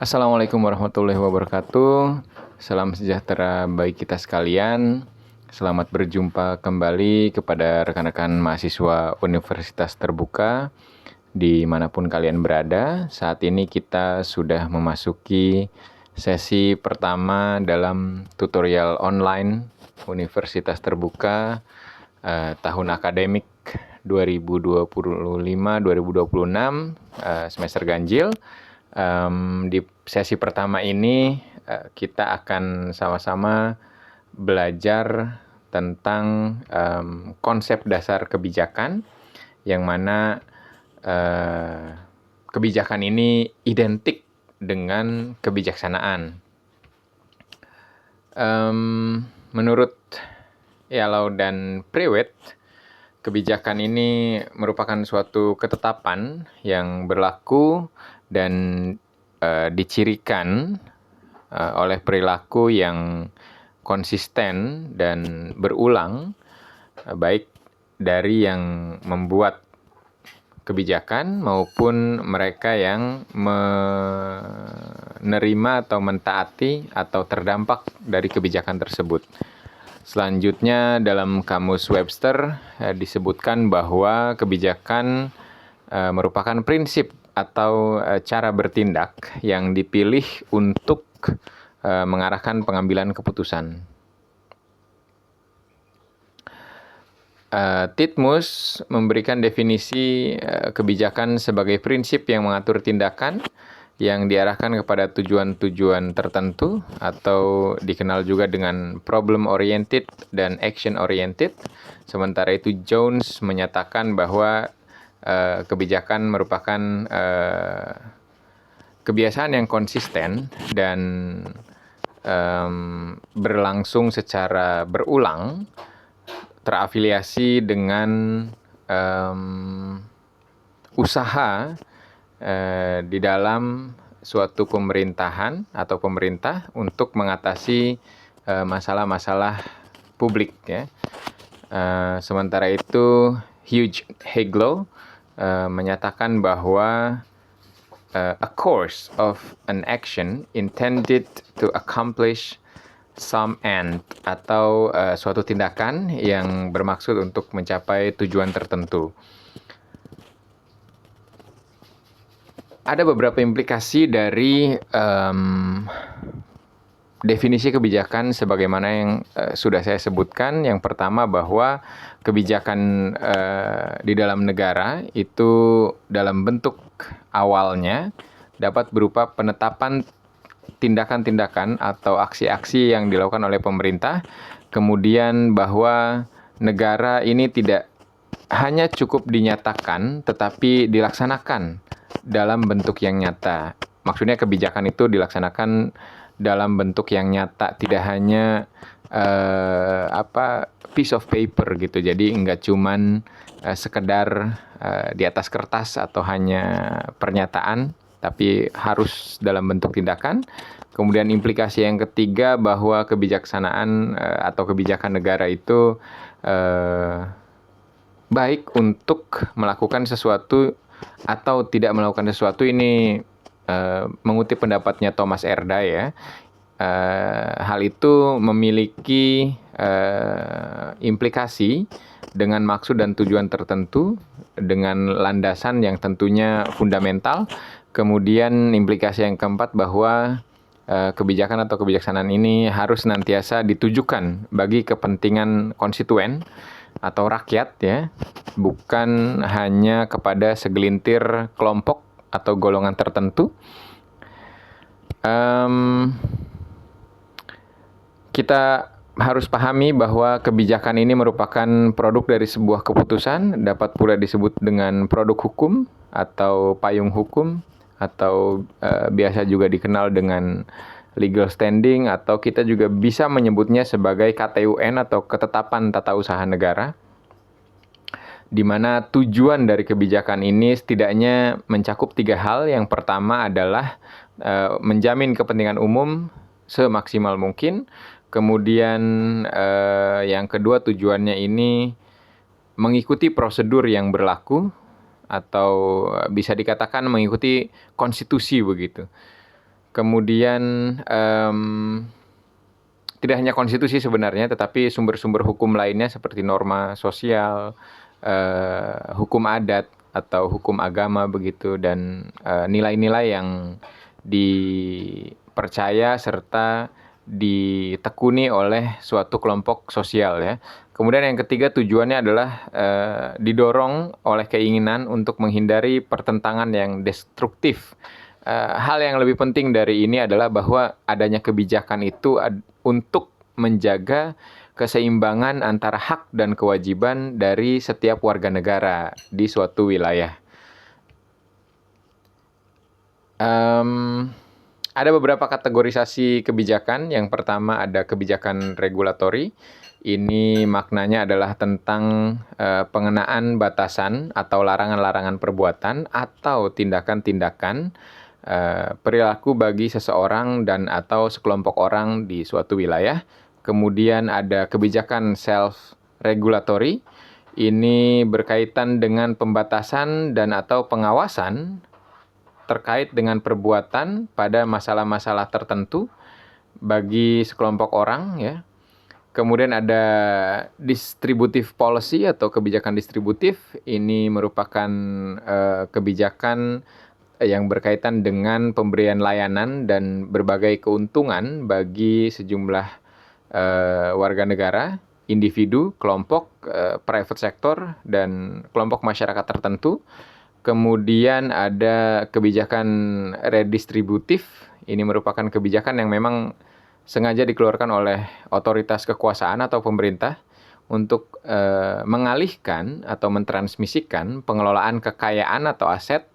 Assalamualaikum warahmatullahi wabarakatuh. Salam sejahtera bagi kita sekalian. Selamat berjumpa kembali kepada rekan-rekan mahasiswa Universitas Terbuka dimanapun kalian berada. Saat ini kita sudah memasuki sesi pertama dalam tutorial online Universitas Terbuka tahun akademik 2025-2026 semester ganjil. Di sesi pertama ini kita akan sama-sama belajar tentang konsep dasar kebijakan, yang mana kebijakan ini identik dengan kebijaksanaan. Menurut Yalow dan Prewitt, kebijakan ini merupakan suatu ketetapan yang berlaku dan dicirikan oleh perilaku yang konsisten dan berulang, baik dari yang membuat kebijakan maupun mereka yang menerima atau mentaati atau terdampak dari kebijakan tersebut. Selanjutnya dalam Kamus Webster disebutkan bahwa kebijakan merupakan prinsip atau cara bertindak yang dipilih untuk mengarahkan pengambilan keputusan. Titmus memberikan definisi kebijakan sebagai prinsip yang mengatur tindakan yang diarahkan kepada tujuan-tujuan tertentu, atau dikenal juga dengan problem oriented dan action oriented. Sementara itu Jones menyatakan bahwa kebijakan merupakan kebiasaan yang konsisten dan berlangsung secara berulang, terafiliasi dengan usaha di dalam suatu pemerintahan atau pemerintah untuk mengatasi masalah-masalah publik, ya. Sementara itu Hugh Heglow menyatakan bahwa a course of an action intended to accomplish some end, atau suatu tindakan yang bermaksud untuk mencapai tujuan tertentu. Ada beberapa implikasi dari definisi kebijakan sebagaimana yang sudah saya sebutkan. Yang pertama, bahwa kebijakan di dalam negara itu dalam bentuk awalnya dapat berupa penetapan tindakan-tindakan atau aksi-aksi yang dilakukan oleh pemerintah, kemudian bahwa negara ini tidak hanya cukup dinyatakan tetapi dilaksanakan dalam bentuk yang nyata. Maksudnya kebijakan itu dilaksanakan dalam bentuk yang nyata, tidak hanya piece of paper gitu. Jadi enggak cuman sekedar di atas kertas atau hanya pernyataan, tapi harus dalam bentuk tindakan. Kemudian implikasi yang ketiga, bahwa kebijaksanaan atau kebijakan negara itu baik untuk melakukan sesuatu atau tidak melakukan sesuatu. Ini mengutip pendapatnya Thomas Erda, ya. Hal itu memiliki implikasi dengan maksud dan tujuan tertentu, dengan landasan yang tentunya fundamental. Kemudian implikasi yang keempat, bahwa kebijakan atau kebijaksanaan ini harus senantiasa ditujukan bagi kepentingan konstituen atau rakyat, ya, bukan hanya kepada segelintir kelompok atau golongan tertentu. Kita harus pahami bahwa kebijakan ini merupakan produk dari sebuah keputusan, dapat pula disebut dengan produk hukum atau payung hukum, atau biasa juga dikenal dengan legal standing, atau kita juga bisa menyebutnya sebagai KTUN atau Ketetapan Tata Usaha Negara, di mana tujuan dari kebijakan ini setidaknya mencakup 3 hal. Yang pertama adalah menjamin kepentingan umum semaksimal mungkin. Kemudian yang kedua, tujuannya ini mengikuti prosedur yang berlaku, atau bisa dikatakan mengikuti konstitusi begitu. Kemudian tidak hanya konstitusi sebenarnya, tetapi sumber-sumber hukum lainnya seperti norma sosial, hukum adat atau hukum agama begitu, dan nilai-nilai yang dipercaya serta ditekuni oleh suatu kelompok sosial ya. Kemudian yang ketiga, tujuannya adalah didorong oleh keinginan untuk menghindari pertentangan yang destruktif. Hal yang lebih penting dari ini adalah bahwa adanya kebijakan itu untuk menjaga keseimbangan antara hak dan kewajiban dari setiap warga negara di suatu wilayah. Ada beberapa kategorisasi kebijakan. Yang pertama ada kebijakan regulatori. Ini maknanya adalah tentang pengenaan batasan atau larangan-larangan perbuatan atau tindakan-tindakan perilaku bagi seseorang dan atau sekelompok orang di suatu wilayah. Kemudian ada kebijakan self-regulatory. Ini berkaitan dengan pembatasan dan atau pengawasan terkait dengan perbuatan pada masalah-masalah tertentu bagi sekelompok orang ya. Kemudian ada distributive policy atau kebijakan distributif. Ini merupakan kebijakan yang berkaitan dengan pemberian layanan dan berbagai keuntungan bagi sejumlah warga negara, individu, kelompok, private sector, dan kelompok masyarakat tertentu. Kemudian ada kebijakan redistributif. Ini merupakan kebijakan yang memang sengaja dikeluarkan oleh otoritas kekuasaan atau pemerintah untuk mengalihkan atau mentransmisikan pengelolaan kekayaan atau aset,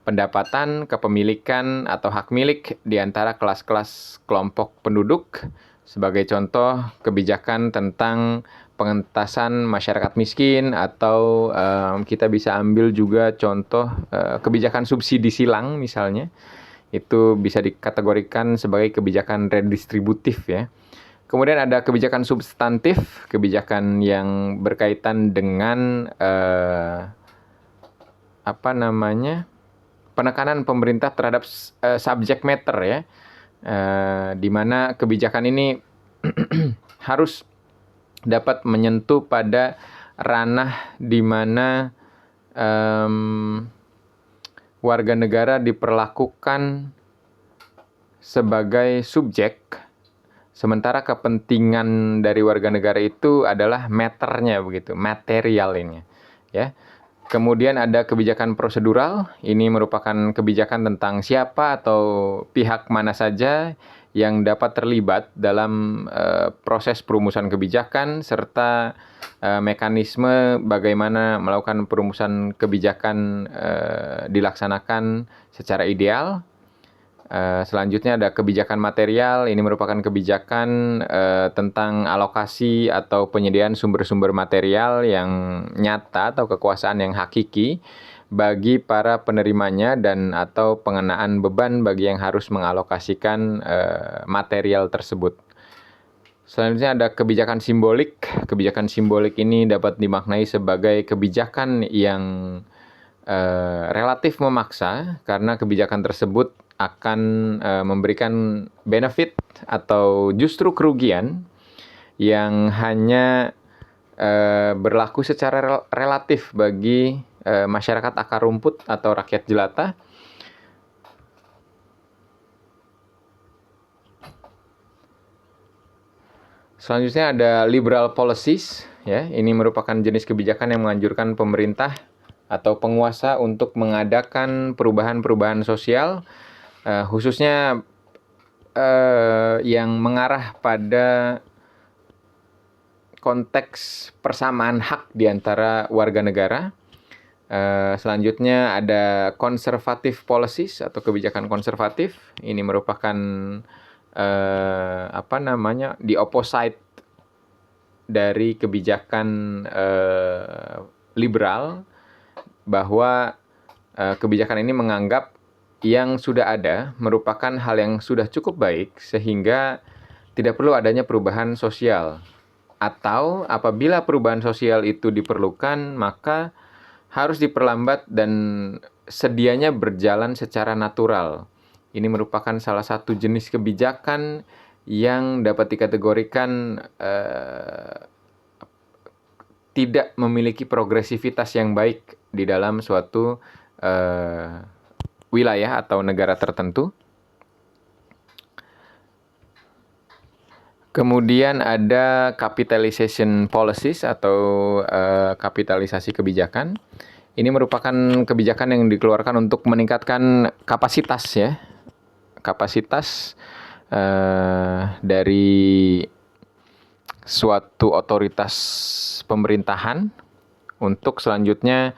pendapatan, kepemilikan atau hak milik di antara kelas-kelas kelompok penduduk. Sebagai contoh, kebijakan tentang pengentasan masyarakat miskin atau kita bisa ambil juga contoh kebijakan subsidi silang misalnya. Itu bisa dikategorikan sebagai kebijakan redistributif ya. Kemudian ada kebijakan substantif, kebijakan yang berkaitan dengan penekanan pemerintah terhadap subject matter ya, di mana kebijakan ini harus dapat menyentuh pada ranah di mana warga negara diperlakukan sebagai subjek, sementara kepentingan dari warga negara itu adalah matternya begitu, materialnya ya. Kemudian ada kebijakan prosedural. Ini merupakan kebijakan tentang siapa atau pihak mana saja yang dapat terlibat dalam proses perumusan kebijakan serta mekanisme bagaimana melakukan perumusan kebijakan dilaksanakan secara ideal. Selanjutnya ada kebijakan material. Ini merupakan kebijakan tentang alokasi atau penyediaan sumber-sumber material yang nyata atau kekuasaan yang hakiki bagi para penerimanya dan atau pengenaan beban bagi yang harus mengalokasikan material tersebut. Selanjutnya ada kebijakan simbolik. Kebijakan simbolik ini dapat dimaknai sebagai kebijakan yang relatif memaksa karena kebijakan tersebut akan memberikan benefit atau justru kerugian yang hanya berlaku secara relatif bagi masyarakat akar rumput atau rakyat jelata. Selanjutnya ada liberal policies ya. Ini merupakan jenis kebijakan yang menganjurkan pemerintah atau penguasa untuk mengadakan perubahan-perubahan sosial khususnya yang mengarah pada konteks persamaan hak di antara warga negara. Selanjutnya ada conservative policies atau kebijakan konservatif. Ini merupakan the opposite dari kebijakan liberal, bahwa kebijakan ini menganggap yang sudah ada merupakan hal yang sudah cukup baik sehingga tidak perlu adanya perubahan sosial. Atau apabila perubahan sosial itu diperlukan, maka harus diperlambat dan sedianya berjalan secara natural. Ini merupakan salah satu jenis kebijakan yang dapat dikategorikan tidak memiliki progresivitas yang baik di dalam suatu wilayah atau negara tertentu. Kemudian ada capitalization policies atau kapitalisasi kebijakan. Ini merupakan kebijakan yang dikeluarkan untuk meningkatkan kapasitas ya, kapasitas dari suatu otoritas pemerintahan untuk selanjutnya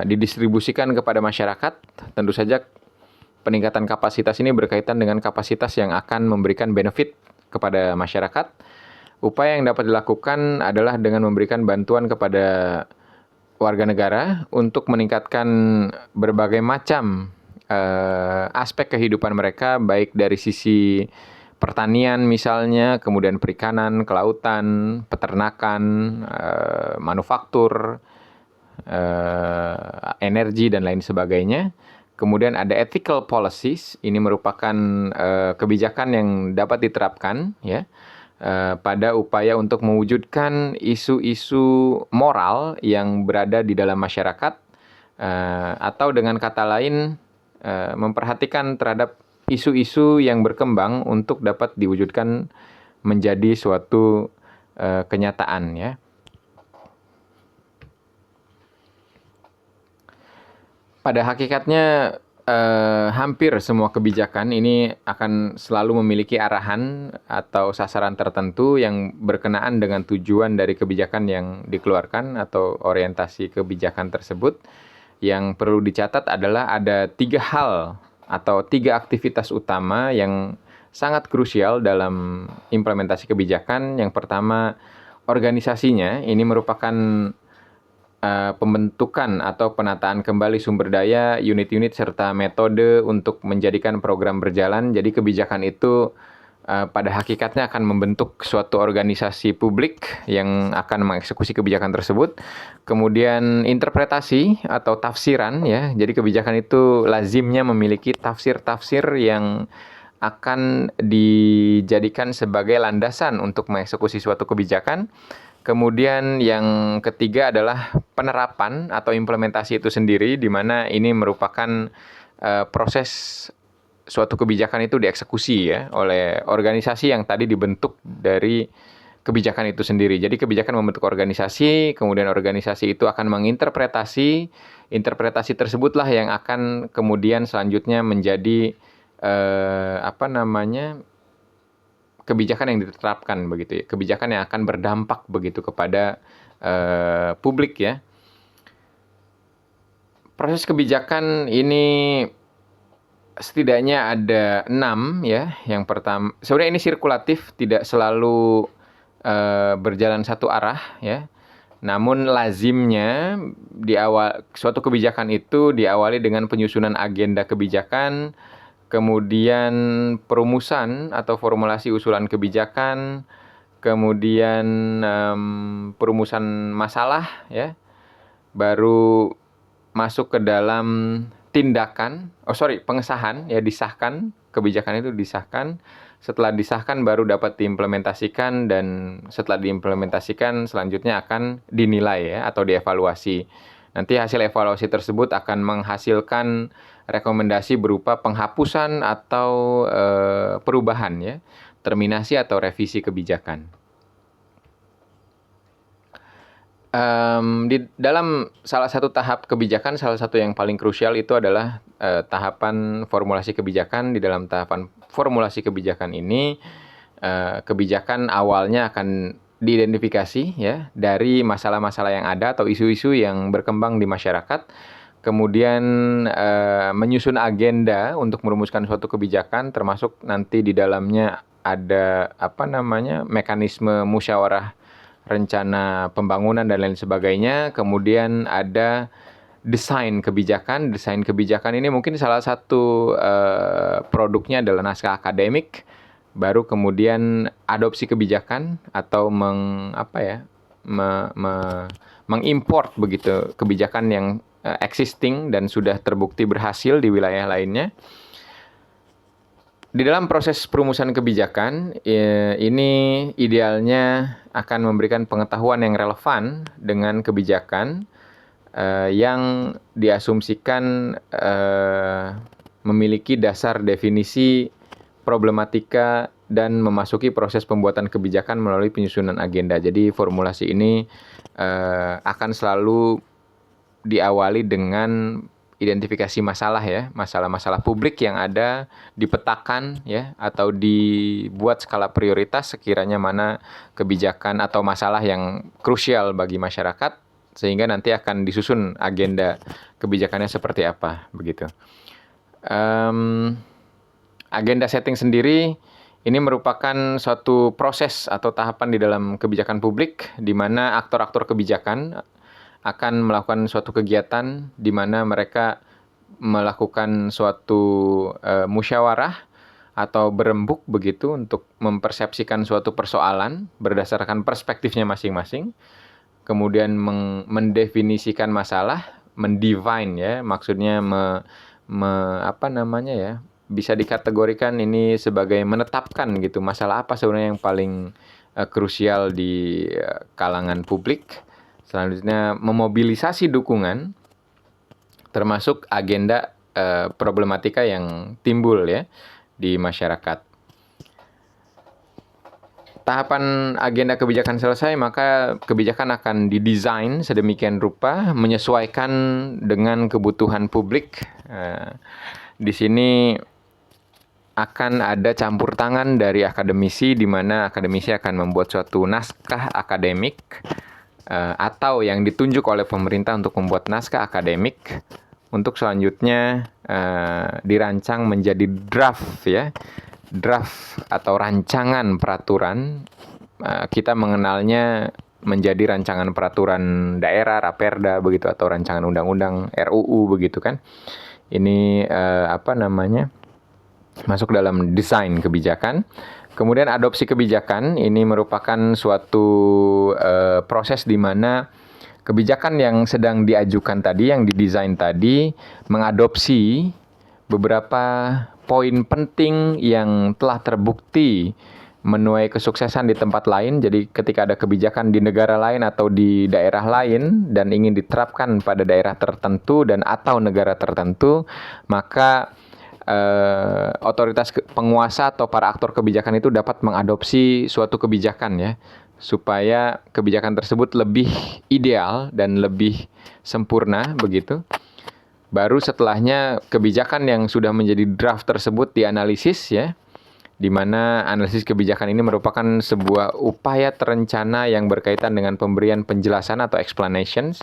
didistribusikan kepada masyarakat. Tentu saja peningkatan kapasitas ini berkaitan dengan kapasitas yang akan memberikan benefit kepada masyarakat. Upaya yang dapat dilakukan adalah dengan memberikan bantuan kepada warga negara untuk meningkatkan berbagai macam aspek kehidupan mereka, baik dari sisi pertanian misalnya, kemudian perikanan, kelautan, peternakan, manufaktur, energi dan lain sebagainya. Kemudian ada ethical policies, ini merupakan kebijakan yang dapat diterapkan ya pada upaya untuk mewujudkan isu-isu moral yang berada di dalam masyarakat, atau dengan kata lain memperhatikan terhadap isu-isu yang berkembang untuk dapat diwujudkan menjadi suatu kenyataan ya. Pada hakikatnya hampir semua kebijakan ini akan selalu memiliki arahan atau sasaran tertentu yang berkenaan dengan tujuan dari kebijakan yang dikeluarkan atau orientasi kebijakan tersebut. Yang perlu dicatat adalah ada 3 hal atau 3 aktivitas utama yang sangat krusial dalam implementasi kebijakan. Yang pertama, organisasinya. Ini merupakan pembentukan atau penataan kembali sumber daya, unit-unit serta metode untuk menjadikan program berjalan. Jadi kebijakan itu pada hakikatnya akan membentuk suatu organisasi publik yang akan mengeksekusi kebijakan tersebut. Kemudian interpretasi atau tafsiran ya. Jadi kebijakan itu lazimnya memiliki tafsir-tafsir yang akan dijadikan sebagai landasan untuk mengeksekusi suatu kebijakan. Kemudian yang ketiga adalah penerapan atau implementasi itu sendiri, di mana ini merupakan proses suatu kebijakan itu dieksekusi ya oleh organisasi yang tadi dibentuk dari kebijakan itu sendiri. Jadi kebijakan membentuk organisasi, kemudian organisasi itu akan menginterpretasi, interpretasi tersebutlah yang akan kemudian selanjutnya menjadi kebijakan yang diterapkan begitu ya, kebijakan yang akan berdampak begitu kepada publik ya. Proses kebijakan ini setidaknya ada 6 ya. Yang pertama, sebenarnya ini sirkulatif, tidak selalu berjalan satu arah ya. Namun lazimnya suatu kebijakan itu diawali dengan penyusunan agenda kebijakan, kemudian perumusan atau formulasi usulan kebijakan, kemudian perumusan masalah ya, baru masuk ke dalam pengesahan ya, disahkan, kebijakan itu disahkan. Setelah disahkan baru dapat diimplementasikan, dan setelah diimplementasikan selanjutnya akan dinilai ya atau dievaluasi. Nanti hasil evaluasi tersebut akan menghasilkan rekomendasi berupa penghapusan atau perubahan ya, terminasi atau revisi kebijakan. Di dalam salah satu tahap kebijakan, salah satu yang paling krusial itu adalah tahapan formulasi kebijakan. Di dalam tahapan formulasi kebijakan ini, kebijakan awalnya akan diidentifikasi ya dari masalah-masalah yang ada atau isu-isu yang berkembang di masyarakat. Kemudian menyusun agenda untuk merumuskan suatu kebijakan, termasuk nanti di dalamnya ada mekanisme musyawarah rencana pembangunan dan lain sebagainya. Kemudian ada desain kebijakan. Desain kebijakan ini mungkin salah satu produknya adalah naskah akademik. Baru kemudian adopsi kebijakan atau mengimport begitu kebijakan yang existing dan sudah terbukti berhasil di wilayah lainnya. Di dalam proses perumusan kebijakan, ini idealnya akan memberikan pengetahuan yang relevan dengan kebijakan yang diasumsikan memiliki dasar definisi problematika dan memasuki proses pembuatan kebijakan melalui penyusunan agenda. Jadi formulasi ini akan selalu diawali dengan identifikasi masalah ya, masalah-masalah publik yang ada, dipetakan ya, atau dibuat skala prioritas sekiranya mana kebijakan atau masalah yang krusial bagi masyarakat, sehingga nanti akan disusun agenda kebijakannya seperti apa, begitu. Agenda setting sendiri ini merupakan suatu proses atau tahapan di dalam kebijakan publik, di mana aktor-aktor kebijakan akan melakukan suatu kegiatan di mana mereka melakukan suatu musyawarah atau berembuk begitu untuk mempersepsikan suatu persoalan berdasarkan perspektifnya masing-masing, kemudian mendefinisikan masalah, mendefine ya, maksudnya bisa dikategorikan ini sebagai menetapkan gitu masalah apa sebenarnya yang paling krusial di kalangan publik. Selanjutnya memobilisasi dukungan termasuk agenda problematika yang timbul ya di masyarakat. Tahapan agenda kebijakan selesai, maka kebijakan akan didesain sedemikian rupa menyesuaikan dengan kebutuhan publik. Di sini akan ada campur tangan dari akademisi, di mana akademisi akan membuat suatu naskah akademik atau yang ditunjuk oleh pemerintah untuk membuat naskah akademik untuk selanjutnya dirancang menjadi draft ya, draft atau rancangan peraturan. Kita mengenalnya menjadi rancangan peraturan daerah, Raperda begitu, atau rancangan undang-undang RUU begitu kan. Ini masuk dalam desain kebijakan. Kemudian adopsi kebijakan ini merupakan suatu proses di mana kebijakan yang sedang diajukan tadi, yang didesain tadi, mengadopsi beberapa poin penting yang telah terbukti menuai kesuksesan di tempat lain. Jadi ketika ada kebijakan di negara lain atau di daerah lain dan ingin diterapkan pada daerah tertentu dan atau negara tertentu, maka otoritas penguasa atau para aktor kebijakan itu dapat mengadopsi suatu kebijakan ya, supaya kebijakan tersebut lebih ideal dan lebih sempurna begitu. Baru setelahnya kebijakan yang sudah menjadi draft tersebut dianalisis ya, di mana analisis kebijakan ini merupakan sebuah upaya terencana yang berkaitan dengan pemberian penjelasan atau explanations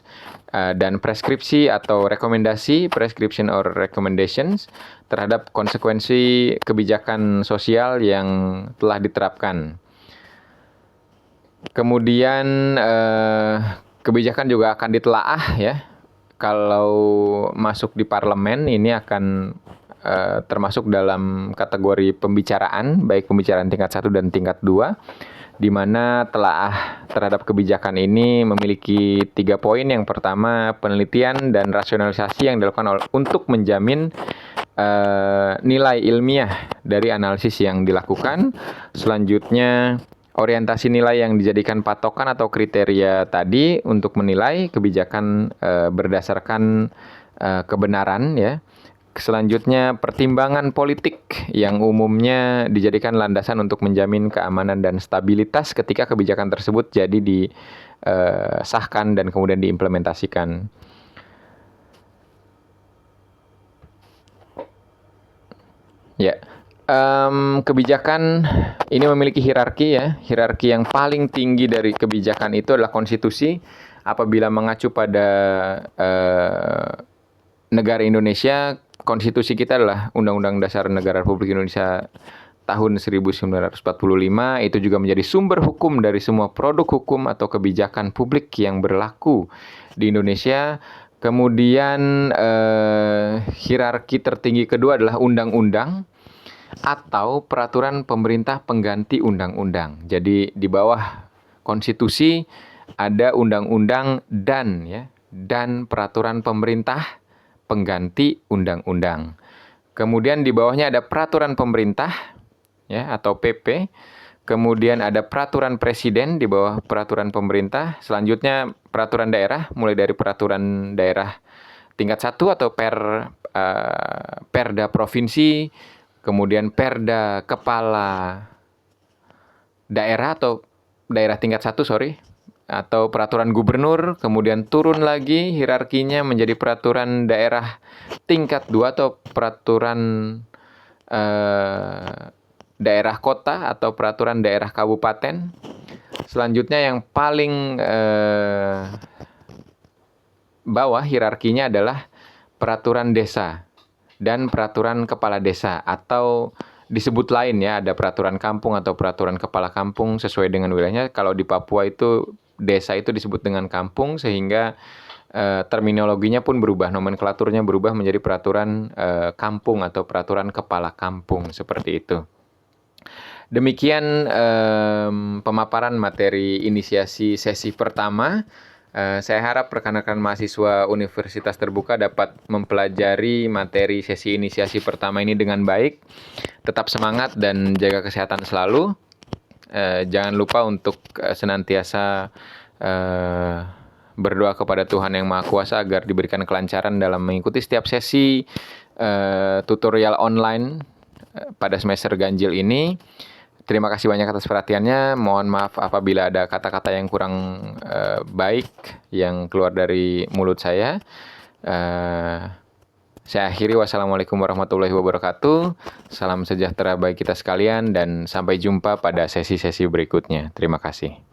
dan preskripsi atau rekomendasi, prescription or recommendations terhadap konsekuensi kebijakan sosial yang telah diterapkan. Kemudian kebijakan juga akan ditelaah ya. Kalau masuk di parlemen ini akan termasuk dalam kategori pembicaraan, baik pembicaraan tingkat 1 dan tingkat 2, di mana telaah terhadap kebijakan ini memiliki 3 poin. Yang pertama, penelitian dan rasionalisasi yang dilakukan untuk menjamin nilai ilmiah dari analisis yang dilakukan. Selanjutnya, orientasi nilai yang dijadikan patokan atau kriteria tadi untuk menilai kebijakan berdasarkan kebenaran ya. Selanjutnya, pertimbangan politik yang umumnya dijadikan landasan untuk menjamin keamanan dan stabilitas ketika kebijakan tersebut jadi disahkan dan kemudian diimplementasikan. Ya, kebijakan ini memiliki hierarki ya. Hierarki yang paling tinggi dari kebijakan itu adalah konstitusi. Apabila mengacu pada negara Indonesia, konstitusi kita adalah Undang-Undang Dasar Negara Republik Indonesia tahun 1945. Itu juga menjadi sumber hukum dari semua produk hukum atau kebijakan publik yang berlaku di Indonesia. Kemudian hierarki tertinggi kedua adalah undang-undang atau peraturan pemerintah pengganti undang-undang. Jadi di bawah konstitusi ada undang-undang dan peraturan pemerintah pengganti undang-undang. Kemudian di bawahnya ada peraturan pemerintah ya, atau PP. Kemudian ada peraturan presiden di bawah peraturan pemerintah. Selanjutnya peraturan daerah, mulai dari peraturan daerah tingkat 1 atau perda provinsi, kemudian perda kepala daerah atau daerah tingkat 1, atau peraturan gubernur, kemudian turun lagi hierarkinya menjadi peraturan daerah tingkat 2 atau peraturan daerah kota atau peraturan daerah kabupaten. Selanjutnya yang paling bawah hierarkinya adalah peraturan desa dan peraturan kepala desa, atau disebut lain ya, ada peraturan kampung atau peraturan kepala kampung sesuai dengan wilayahnya. Kalau di Papua itu desa itu disebut dengan kampung, sehingga terminologinya pun berubah, nomenklaturnya berubah menjadi peraturan kampung atau peraturan kepala kampung, seperti itu. Demikian pemaparan materi inisiasi sesi pertama. Saya harap rekan-rekan mahasiswa Universitas Terbuka dapat mempelajari materi sesi inisiasi pertama ini dengan baik. Tetap semangat dan jaga kesehatan selalu. Jangan lupa untuk senantiasa berdoa kepada Tuhan Yang Maha Kuasa agar diberikan kelancaran dalam mengikuti setiap sesi tutorial online pada semester ganjil ini. Terima kasih banyak atas perhatiannya. Mohon maaf apabila ada kata-kata yang kurang baik yang keluar dari mulut saya. Saya akhiri. Wassalamualaikum warahmatullahi wabarakatuh. Salam sejahtera bagi kita sekalian dan sampai jumpa pada sesi-sesi berikutnya. Terima kasih.